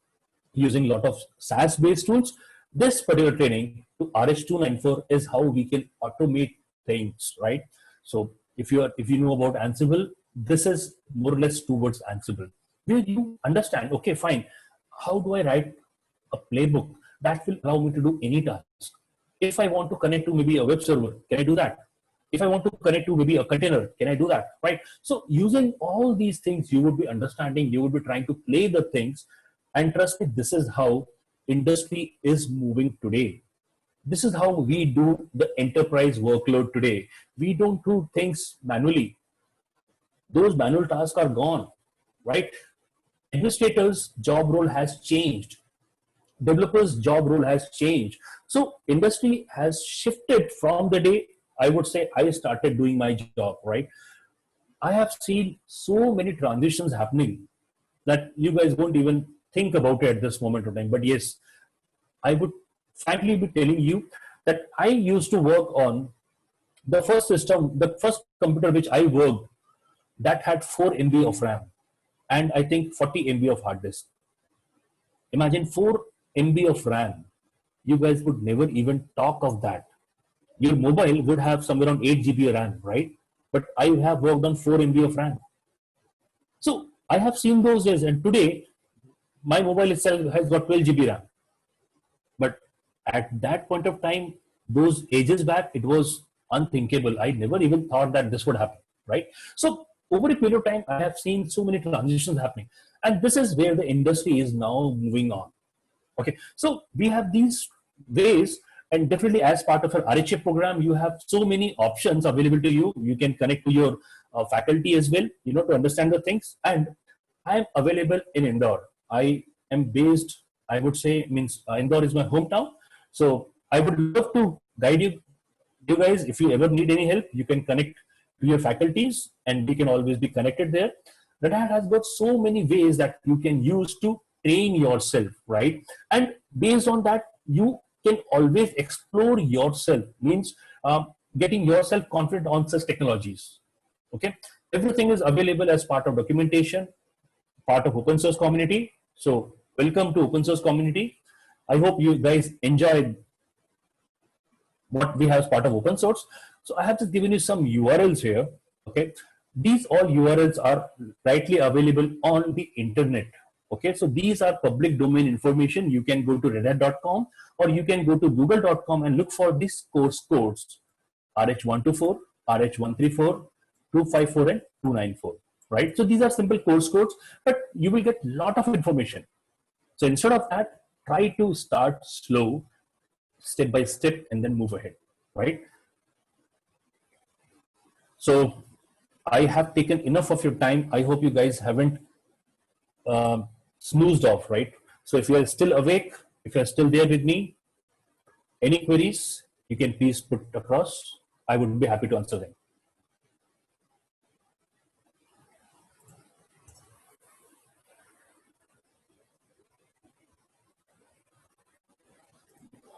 using a lot of SaaS-based tools, this particular training to RH294 is how we can automate things, right? So if you know about Ansible, this is more or less towards Ansible, where you understand, okay, fine, how do I write a playbook that will allow me to do any task? If I want to connect to maybe a web server, can I do that? If I want to connect to maybe a container, can I do that, right? So using all these things, you would be understanding, you would be trying to play the things, and trust me, this is how industry is moving today. This is how we do the enterprise workload today. We don't do things manually. Those manual tasks are gone, right? Administrators' job role has changed. Developers' job role has changed. So industry has shifted from the day, I would say, I started doing my job, right? I have seen so many transitions happening that you guys won't even think about it at this moment of time. But yes, I would frankly be telling you that I used to work on the first system, the first computer which I worked, that had 4 MB of RAM and I think 40 MB of hard disk. Imagine 4 MB of RAM. You guys would never even talk of that. Your mobile would have somewhere around 8 GB RAM, right? But I have worked on 4 MB of RAM. So I have seen those days, and today my mobile itself has got 12 GB RAM. But at that point of time, those ages back, it was unthinkable. I never even thought that this would happen, right? So over a period of time, I have seen so many transitions happening. And this is where the industry is now moving on. Okay, so we have these ways, and definitely as part of our RHA program, you have so many options available to you. You can connect to your faculty as well, to understand the things. And I am available in Indore. I am based, I would say, Indore is my hometown. So I would love to guide you guys. If you ever need any help, you can connect to your faculties and we can always be connected there. Red Hat has got so many ways that you can use to train yourself, right? And based on that, you can always explore yourself, means getting yourself confident on such technologies. Okay, everything is available as part of documentation, part of open source community. So welcome to open source community. I hope you guys enjoyed what we have as part of open source. So I have just given you some URLs here. Okay, these all URLs are rightly available on the internet. Okay, so these are public domain information. You can go to redhat.com or you can go to google.com and look for these course codes: RH124, RH134, 254 and 294, right? So these are simple course codes, but you will get a lot of information. So instead of that, try to start slow, step by step, and then move ahead, right? So I have taken enough of your time. I hope you guys haven't snoozed off, right? So if you are still awake, if you are still there with me, any queries, you can please put across. I would be happy to answer them.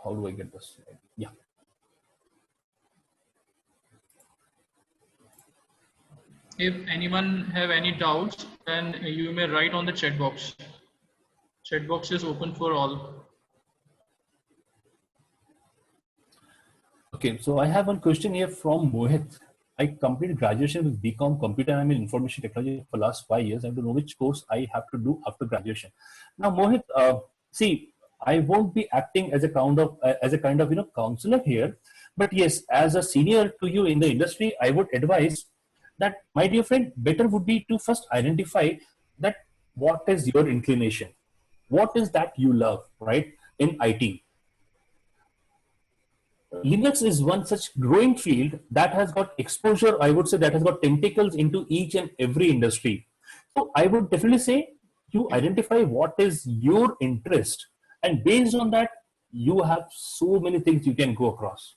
How do I get this? Yeah. If anyone have any doubts, then you may write on the chat box. Chat box is open for all. Okay, so I have one question here from Mohit. I completed graduation with BCom Computer and Information Technology for last 5 years. I don't know which course I have to do after graduation. Now, Mohit, see, I won't be acting as a kind of counselor here, but yes, as a senior to you in the industry, I would advise that, my dear friend, better would be to first identify that what is your inclination, what is that you love, right? In IT, Linux is one such growing field that has got exposure, I would say, that has got tentacles into each and every industry. So I would definitely say you identify what is your interest, and based on that, you have so many things you can go across.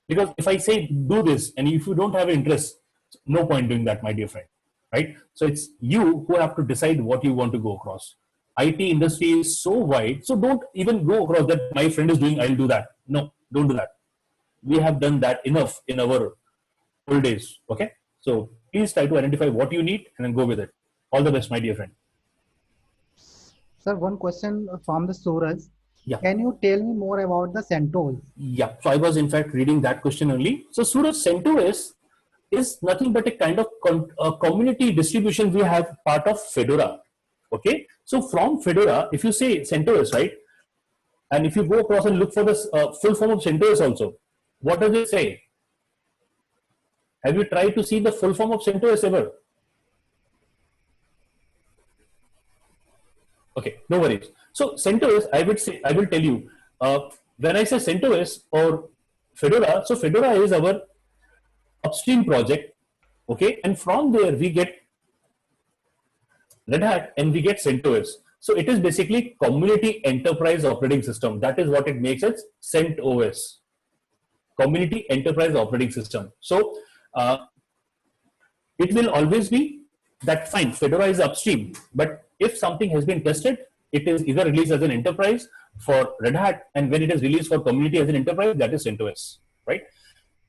Because if I say do this, and if you don't have interest, no point doing that, my dear friend, right? So it's you who have to decide what you want to go across. IT industry is so wide, so don't even go across that my friend is doing, I'll do that. No, don't do that. We have done that enough in our old days. Okay, so please try to identify what you need and then go with it. All the best, my dear friend. Sir, one question from the Suraj. Yeah. Can you tell me more about the CentOS? Yeah, so I was in fact reading that question only. So Suraj, CentOS is nothing but a kind of community distribution we have part of Fedora. Okay, so from Fedora, if you say CentOS, right, and if you go across and look for the full form of CentOS also, what does it say? Have you tried to see the full form of CentOS ever? Okay, no worries. So CentOS, I will tell you, when I say CentOS or Fedora, so Fedora is our upstream project, okay, and from there we get Red Hat and we get CentOS. So it is basically community enterprise operating system. That is what it makes it CentOS, community enterprise operating system. So it will always be that fine. Fedora is upstream, but if something has been tested, it is either released as an enterprise for Red Hat, and when it is released for community as an enterprise, that is CentOS, right?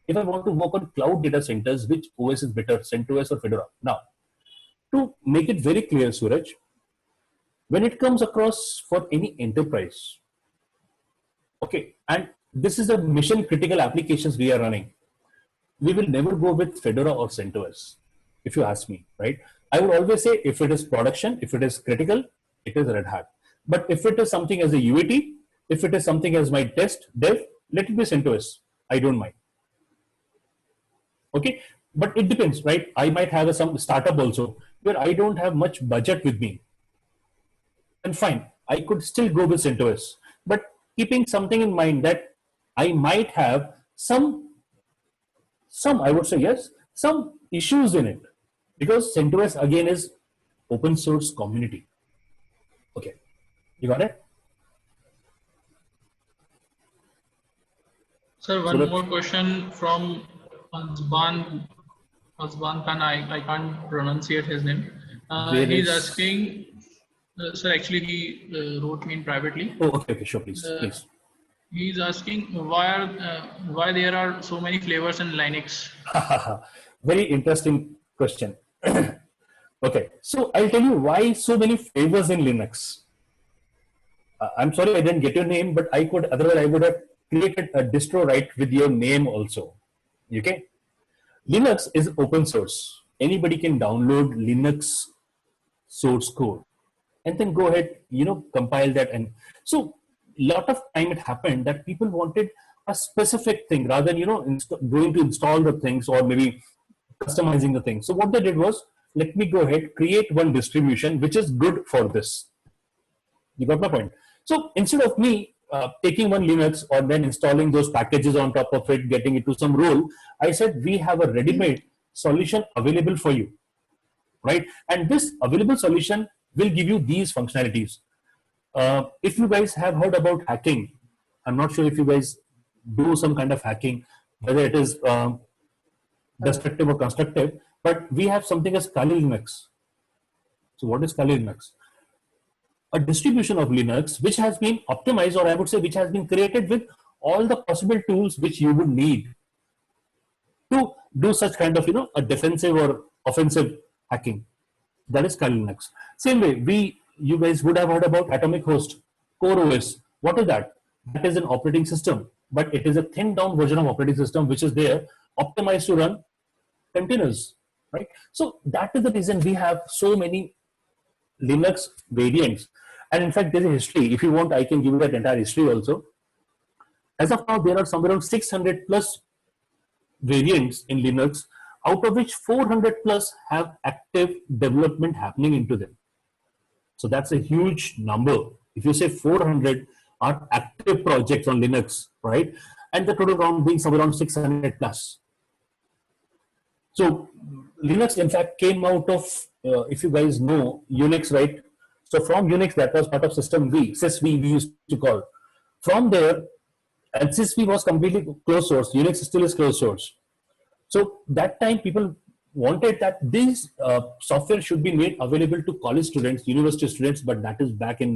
If I want to work on cloud data centers, which OS is better, CentOS or Fedora? Now, to make it very clear, Suraj, when it comes across for any enterprise, okay, and this is a mission critical applications we are running, we will never go with Fedora or CentOS, if you ask me, right? I would always say if it is production, if it is critical, it is Red Hat. But if it is something as a UAT, if it is something as my test dev, let it be CentOS. I don't mind. Okay, but it depends, right? I might have some startup also where I don't have much budget with me. And fine, I could still go with CentOS, but keeping something in mind that I might have some I would say yes, some issues in it, because CentOS again is open source community. Okay, you got it? Sir, one more question from Azban Khan. I can't pronunciate his name. He's asking, sir, actually he wrote me in privately. Oh, okay, sure, please. He's asking why there are so many flavors in Linux. Very interesting question. Okay, so I'll tell you why so many flavors in Linux. I'm sorry I didn't get your name, but otherwise I would have created a distro right with your name also. Okay, Linux is open source. Anybody can download Linux source code and then go ahead, compile that. And so lot of time it happened that people wanted a specific thing rather than, going to install the things or maybe customizing the thing. So what they did was, let me go ahead, create one distribution which is good for this. You got my point? So instead of me taking one Linux or then installing those packages on top of it, getting it to some role, I said, we have a ready-made solution available for you, right? And this available solution will give you these functionalities. If you guys have heard about hacking, I'm not sure if you guys do some kind of hacking, whether it is destructive or constructive, but we have something as Kali Linux. So what is Kali Linux? A distribution of Linux which has been optimized, or I would say which has been created with all the possible tools which you would need to do such kind of, a defensive or offensive hacking. That is Kali Linux. Same way, you guys would have heard about Atomic Host, Core OS. What is that? that is an operating system, but it is a thinned down version of operating system which is there optimized to run containers, right? So that is the reason we have so many Linux variants. And in fact, there's a history. If you want, I can give you that entire history also. As of now, there are somewhere around 600 plus variants in Linux, out of which 400 plus have active development happening into them. So that's a huge number. If you say 400 are active projects on Linux, right? And the total count being somewhere around 600 plus. So Linux, in fact, came out of, if you guys know, Unix, right? So from Unix, that was part of System V, sysv we used to call. From there, and sysv was completely closed source. Unix still is closed source. So that time people wanted that this software should be made available to college students, university students, but that is back in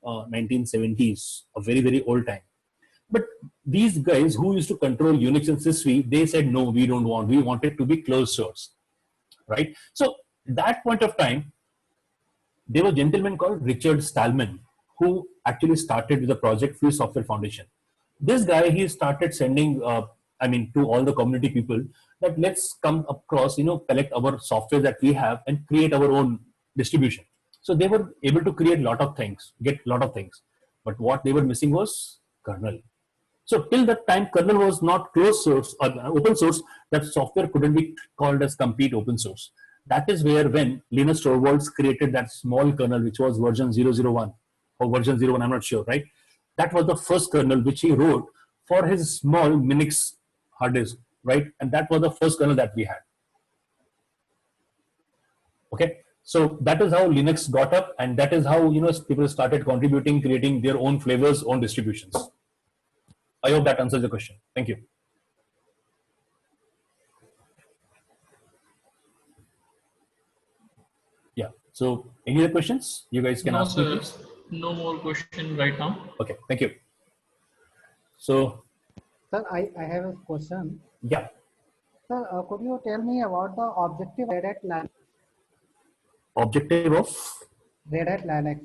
1970s, a very, very old time. But these guys who used to control Unix and sysv, they said, no, we don't want, we want it to be closed source, right? So that point of time, there was a gentleman called Richard Stallman who actually started with the project Free Software Foundation. This guy, he started sending, to all the community people that let's come across, collect our software that we have and create our own distribution. So they were able to create a lot of things, get a lot of things. But what they were missing was kernel. So till that time, kernel was not closed source or open source, that software couldn't be called as complete open source. That is where when Linus Torvalds created that small kernel, which was version 001 or version 01, I'm not sure, right? That was the first kernel which he wrote for his small Minix hard disk, right? And that was the first kernel that we had. Okay, so that is how Linux got up, and that is how people started contributing, creating their own flavors, own distributions. I hope that answers the question. Thank you. Yeah. So, any other questions? You guys can ask me, please. No more question right now. Okay. Thank you. So, sir, I have a question. Yeah. Sir, could you tell me about the objective Red Hat Linux? Objective of Red Hat Linux.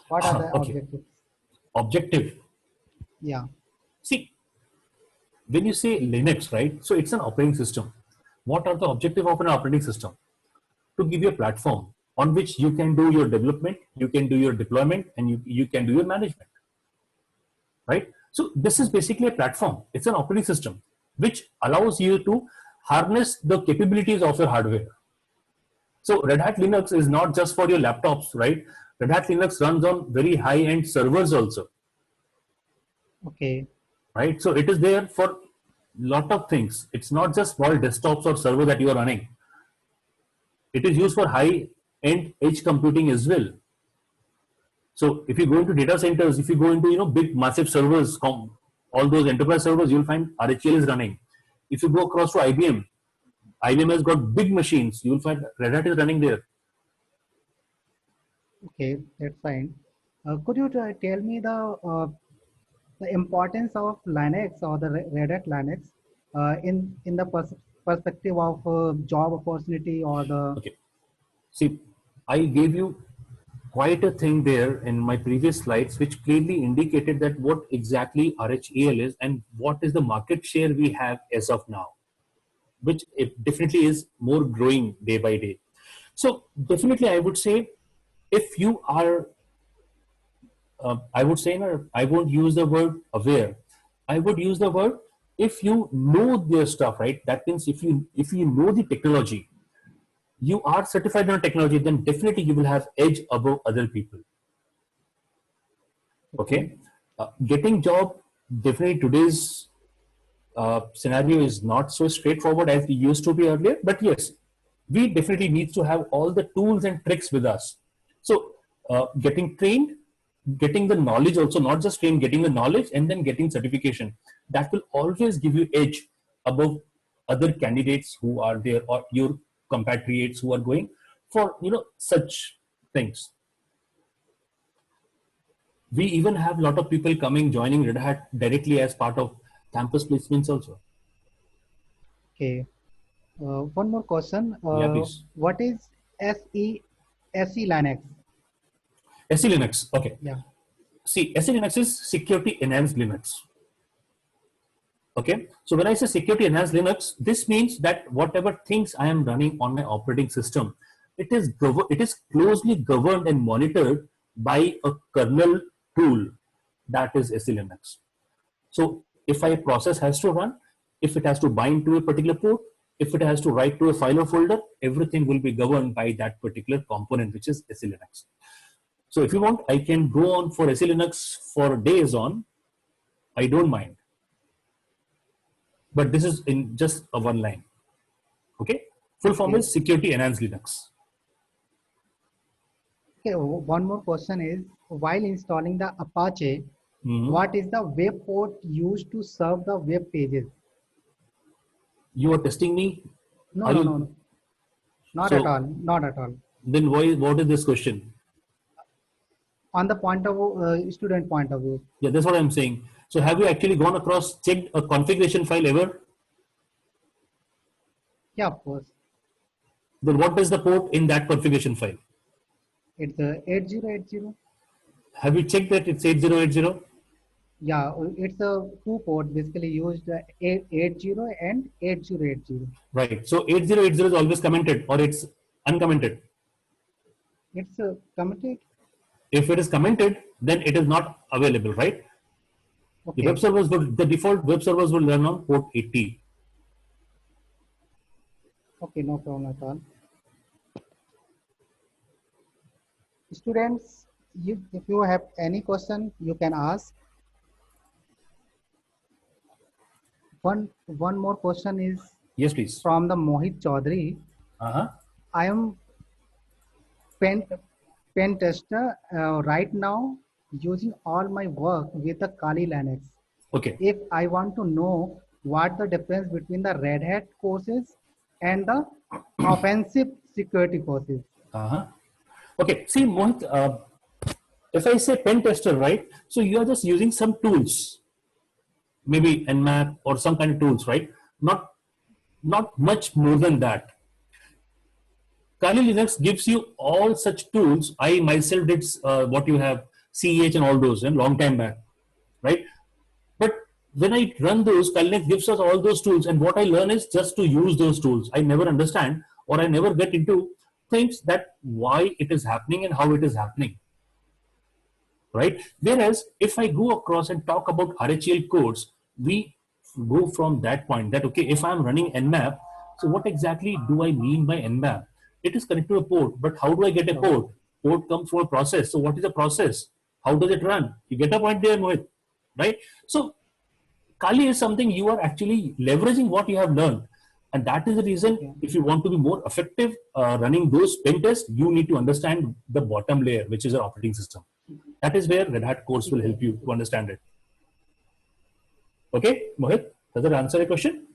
What are the objectives? Objective. Yeah. See, when you say Linux, right? So it's an operating system. What are the objective of an operating system? To give you a platform on which you can do your development, you can do your deployment, and you can do your management, right? So this is basically a platform. It's an operating system which allows you to harness the capabilities of your hardware. So Red Hat Linux is not just for your laptops, right? Red Hat Linux runs on very high-end servers also. Okay. Right? So it is there for lot of things. It's not just small desktops or server that you are running. It is used for high-end edge computing as well. So if you go into data centers, if you go into big massive servers, all those enterprise servers, you'll find RHEL is running. If you go across to IBM, IBM has got big machines. You'll find Red Hat is running there. Okay, that's fine. Could you tell me the importance of Linux or the Red Hat Linux in the perspective of job opportunity or the? Okay. See, I gave you quite a thing there in my previous slides, which clearly indicated that what exactly RHEL is and what is the market share we have as of now, which it definitely is more growing day by day. So definitely I would say if you are, I would say, no, I won't use the word aware. I would use the word if you know their stuff, right? That means if you know the technology, you are certified in technology, then definitely you will have edge above other people. Okay, getting job, definitely today's scenario is not so straightforward as it used to be earlier. But yes, we definitely need to have all the tools and tricks with us. So getting trained, getting the knowledge also, not just trained, getting the knowledge and then getting certification, that will always give you edge above other candidates who are there or your compatriots who are going for such things. We even have a lot of people joining Red Hat directly as part of campus placements also. Okay. One more question. Yeah, please. What is SE Linux? SE Linux. Okay. Yeah. see, SE Linux is security enhanced Linux. Okay, so when I say security enhanced Linux, this means that whatever things I am running on my operating system, it is closely governed and monitored by a kernel tool, that is SE Linux. So if a process has to run, if it has to bind to a particular port, if it has to write to a file or folder, everything will be governed by that particular component, which is SE Linux. So if you want, I can go on for SE Linux for days on. I don't mind. But this is in just a one line. Okay. Full form is security enhanced Linux. Okay, one more question is, while installing the Apache, what is the web port used to serve the web pages? You are testing me? No, no. Not at all. Not at all. Then what is this question? On the point of student point of view. Yeah, that's what I'm saying. So have you actually gone across, checked a configuration file ever? Yeah, of course. Then what is the port in that configuration file? It's 8080. Have you checked that it's 8080? Yeah, it's a two port basically used 80 and 8080. Right. So 8080 is always commented or it's uncommented? It's commented. If it is commented, then it is not available, right? Okay. The default web servers will run on port 80. Okay, no problem at all. Students, if you have any question, you can ask. One more question is, yes, please, from the Mohit Chaudhary. I am pen tester right now, using all my work with the Kali Linux. Okay. If I want to know what the difference between the Red Hat courses and the offensive security courses. Okay. See, Mohit, if I say pen tester, right? So you are just using some tools, maybe Nmap or some kind of tools, right? Not much more than that. Kali Linux gives you all such tools. I myself did what you have, CEH and all those, and long time back, right? But when I run those, Kali Linux gives us all those tools, and what I learn is just to use those tools. I never understand, or I never get into things that why it is happening and how it is happening, right? Whereas if I go across and talk about RHEL codes, we go from that point that, okay, if I'm running Nmap, so what exactly do I mean by Nmap? It is connected to a port, but how do I get a port? Port comes from a process. So what is a process? How does it run? You get a point there, Mohit, right? So Kali is something you are actually leveraging what you have learned. And that is the reason, if you want to be more effective running those pen tests, you need to understand the bottom layer, which is your operating system. That is where Red Hat course will help you to understand it. Okay, Mohit, does that answer your question?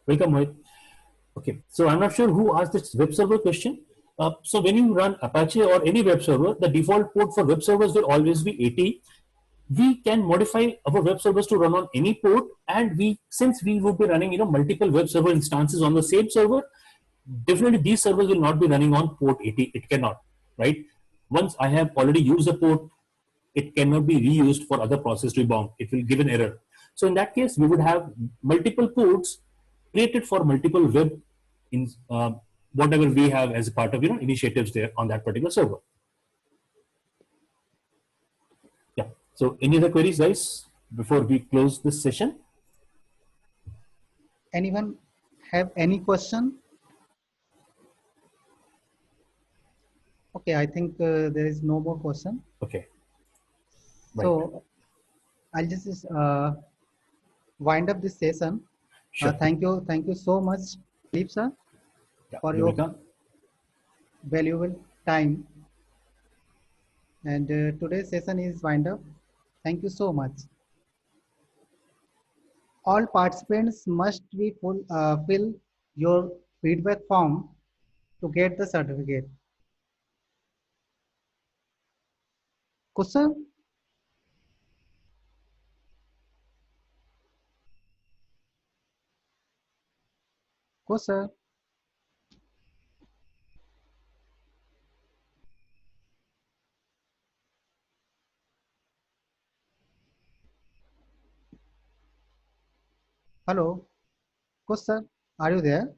Welcome, Mohit. Okay, so I'm not sure who asked this web server question. So when you run Apache or any web server, the default port for web servers will always be 80. We can modify our web servers to run on any port, and since we would be running multiple web server instances on the same server, definitely these servers will not be running on port 80. It cannot, right? Once I have already used a port, it cannot be reused for other process to be bound. It will give an error. So in that case, we would have multiple ports created for multiple web in whatever we have as a part of initiatives there on that particular server. Yeah. So any other queries, guys, before we close this session? Anyone have any question? Okay, I think there is no more question. Okay. Right. So I'll just wind up this session. Sure. Thank you so much, Deep sir, for your valuable time. And today's session is wind up. Thank you so much. All participants must be fill your feedback form to get the certificate. Question? Question? Hello, Kush sir, are you there?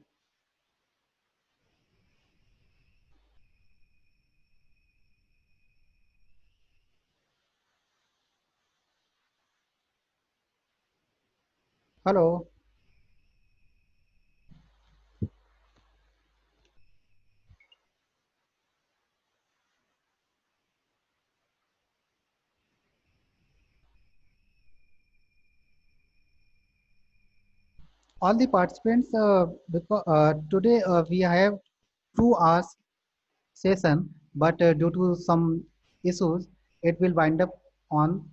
Hello. All the participants, because today we have 2 hours session, but due to some issues, it will wind up on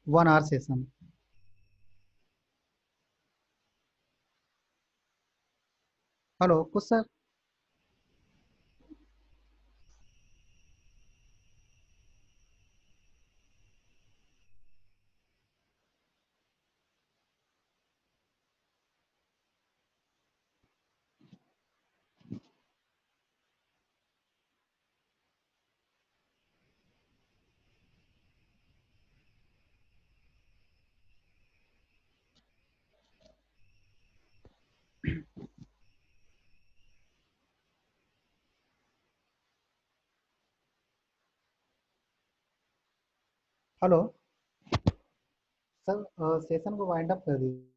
1 hour session. Hello, Kush sir. Hello sir, session को wind up कर दीजिए।